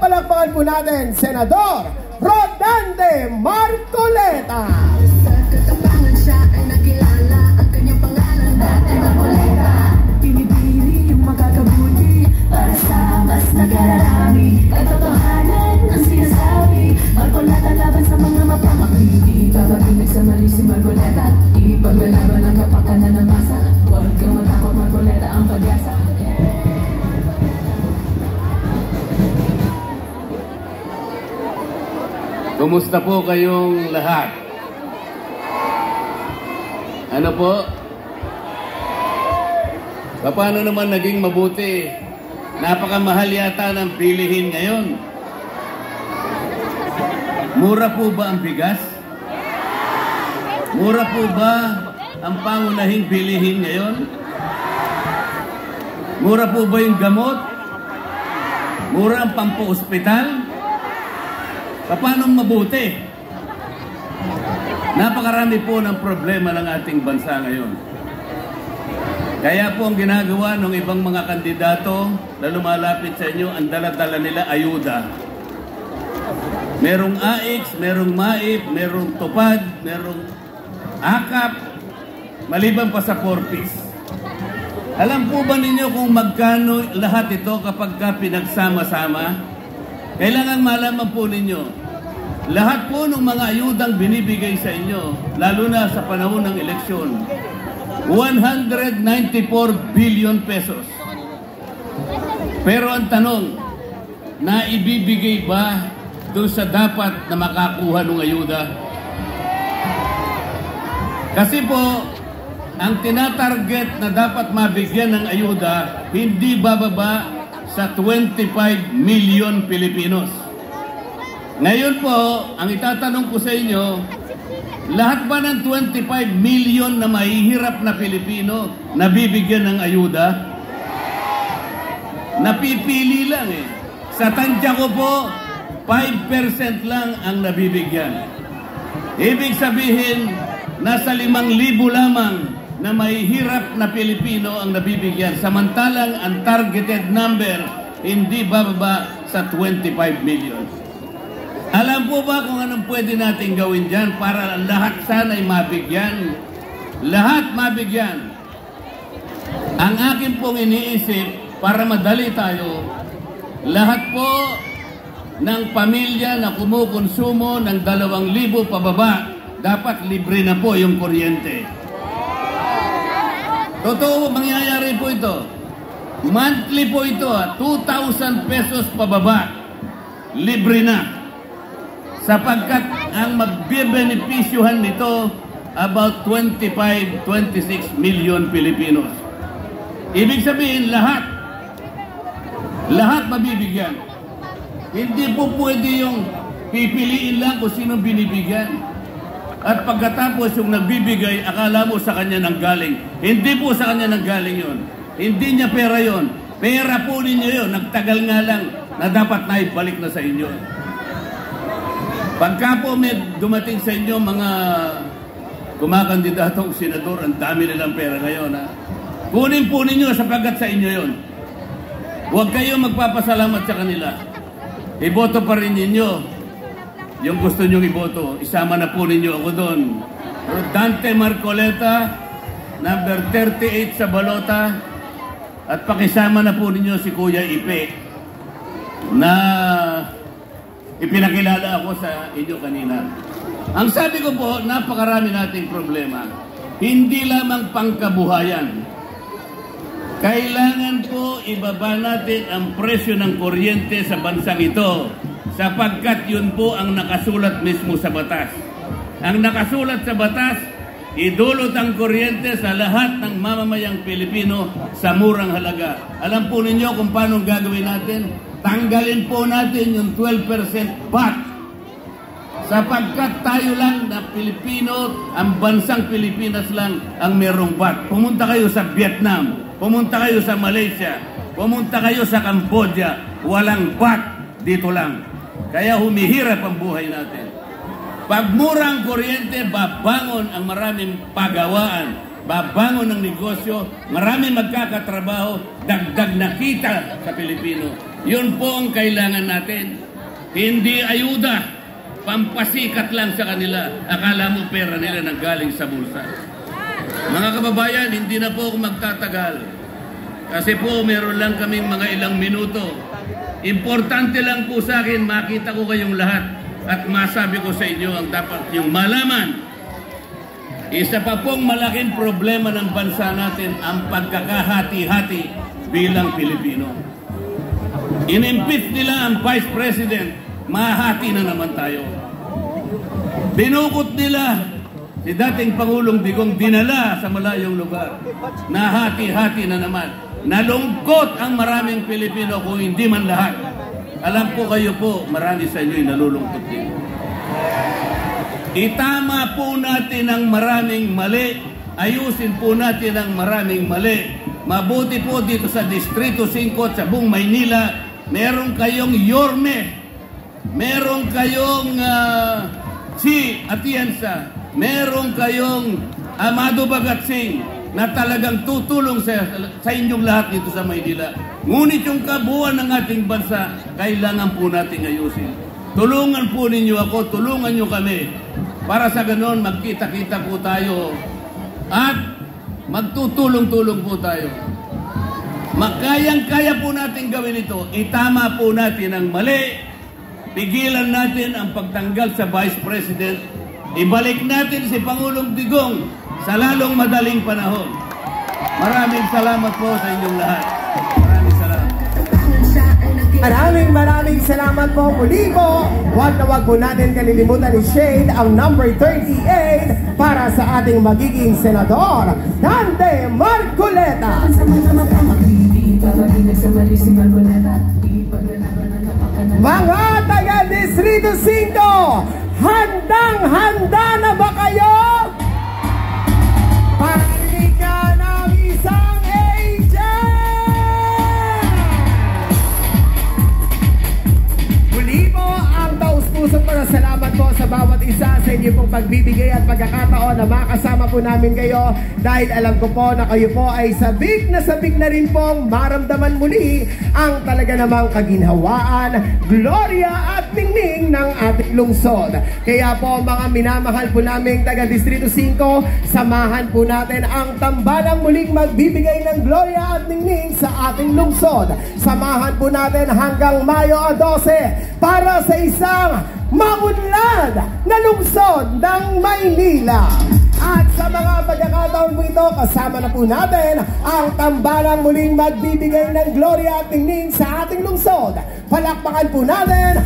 palakpakan po natin, Senador Rodante Marcoleta. Sa katapangan siya ay nakilala, ang kanyang pangalan Dante Marcoleta. Pinipili yung makakabuti para sa mas nagararami. Katotohanan ang sinasabi, Marcoleta laban sa mga mapangakiti. Babagin sa mali si Marcoleta, ipaglalaban ang kapakanan ng masa. Huwag kang matakot, Marcoleta ang pag-asa. Kumusta po kayong lahat? Ano po? Paano naman naging mabuti? Napakamahal yata ng bilihin ngayon. Mura po ba ang bigas? Mura po ba ang pangunahing bilihin ngayon? Mura po ba yung gamot? Mura ang pampa-ospital? Paano mabuti? Napakarami po ng problema ng ating bansa ngayon. Kaya po ang ginagawa ng ibang mga kandidato na lumalapit sa inyo, ang dala-dala nila ayuda. Merong AIX, merong MAIP, merong tupad, merong AKAP, maliban pa sa 4Ps. Alam po ba ninyo kung magkano lahat ito kapag ka pinagsama-sama? Kailangan malaman po ninyo, lahat po ng mga ayudang binibigay sa inyo, lalo na sa panahon ng eleksyon, 194 billion pesos. Pero ang tanong, naibibigay ba doon sa dapat na makakuha ng ayuda? Kasi po, ang tinatarget na dapat mabigyan ng ayuda, hindi bababa sa 25 million Pilipinos. Ngayon po, ang itatanong ko sa inyo, lahat ba ng 25 million na mahihirap na Pilipino nabibigyan ng ayuda? Napipili lang eh. Sa tansya ko po, 5% lang ang nabibigyan. Ibig sabihin, nasa 5,000 lamang na mahihirap na Pilipino ang nabibigyan. Samantalang ang targeted number hindi bababa sa 25 million. Alam po ba kung anong pwede natin gawin dyan para lahat sana'y mabigyan? Lahat mabigyan. Ang akin pong iniisip, para madali tayo, lahat po ng pamilya na kumukonsumo ng 2,000 pababa, dapat libre na po yung kuryente. Totoo, mangyayari po ito. Monthly po ito, 2,000 pesos pababa, libre na. Sapagkat ang magbibenepisyuhan nito about 25-26 million Pilipinos. Ibig sabihin, lahat mabibigyan. Hindi po pwede yung pipiliin lang kung sino binibigyan. At pagkatapos yung nagbibigay, akala mo sa kanya nanggaling. Hindi po sa kanya nanggaling yun. Hindi niya pera yun. Pera po ninyo yun. Nagtagal nga lang na dapat naibalik na sa inyo. Pagka po may dumating sa inyo mga kumakandidatong senador, ang dami nilang pera ngayon. Ha? Kunin po ninyo sapagkat sa inyo yun. Huwag kayo magpapasalamat sa kanila. Iboto pa rin ninyo yung gusto nyong iboto. Isama na po ninyo ako doon. Rodante Marcoleta, number 38 sa balota. At pakisama na po ninyo si Kuya Ipe na ipinakilala ako sa inyo kanina. Ang sabi ko po, napakarami nating problema. Hindi lamang pangkabuhayan. Kailangan po ibaba natin ang presyo ng kuryente sa bansang ito sapagkat yun po ang nakasulat mismo sa batas. Ang nakasulat sa batas, idulot ang kuryente sa lahat ng mamamayang Pilipino sa murang halaga. Alam po ninyo kung paano gagawin natin? Tanggalin po natin yung 12% VAT. Sapagkat tayo lang na Pilipino, ang bansang Pilipinas lang ang merong VAT. Pumunta kayo sa Vietnam, pumunta kayo sa Malaysia, pumunta kayo sa Cambodia, walang VAT dito lang. Kaya humihirap ang buhay natin. Pag murang kuryente, babangon ang maraming pagawaan, babangon ng negosyo, maraming magkakatrabaho, dagdag na kita sa Pilipino. Yun po ang kailangan natin. Hindi ayuda, pampasikat lang sa kanila. Akala mo pera nila nanggaling sa bulsa. Mga kababayan, hindi na po ako magtatagal. Kasi po meron lang kaming mga ilang minuto. Importante lang po sa akin, makita ko kayong lahat at masabi ko sa inyo ang dapat yung malaman. Isa pa pong malaking problema ng bansa natin ang pagkakahati-hati bilang Pilipino. Inimpeach nila ang Vice President, mahati na naman tayo. Binukot nila si dating Pangulong Digong, dinala sa malayong lugar. Nahati-hati na naman. Nalungkot ang maraming Pilipino kung hindi man lahat. Alam po kayo po, marami sa inyo'y nalulungkot din. Itama po natin ang maraming mali. Ayusin po natin ang maraming mali. Mabuti po dito sa Distrito 5 at sa buong Maynila, meron kayong Yorme, meron kayong si Atienza, meron kayong Amado Bagatsing na talagang tutulong sa inyong lahat dito sa Maynila. Ngunit yung kabuuan ng ating bansa, kailangan po natin ayusin. Tulungan po ninyo ako, tulungan nyo kami. Para sa ganon, magkita-kita po tayo at magtutulong-tulong po tayo. Makayang-kaya po natin gawin ito. Itama po natin ang mali. Pigilan natin ang pagtanggal sa Vice President. Ibalik natin si Pangulong Digong sa lalong madaling panahon. Maraming salamat po sa inyong lahat. Maraming salamat. Maraming salamat po. Muli po, huwag na huwag po natin kalilimutan ni Shade ang number 38 para sa ating magiging senador, Dante Marcoleta. Mga taga Distrito 5, handang-handa na ba kayo? Parinig ng isang pusong pasalamat po sa bawat isa sa inyo pong pagbibigay at pagkakataon na makasama po namin kayo dahil alam ko po na kayo po ay sabik na rin pong maramdaman muli ang talaga namang kaginhawaan, gloria at ningning ng ating lungsod. Kaya po mga minamahal po namin taga Distrito 5, samahan po natin ang tambalang muling magbibigay ng gloria at ningning sa ating lungsod. Samahan po natin hanggang Mayo 12 para sa isang maunlad na lungsod ng Maynila. At sa mga pagkakataon po ito, kasama na po natin ang tambalang muling magbibigay ng gloria at ningning sa ating lungsod. Palakpakan po natin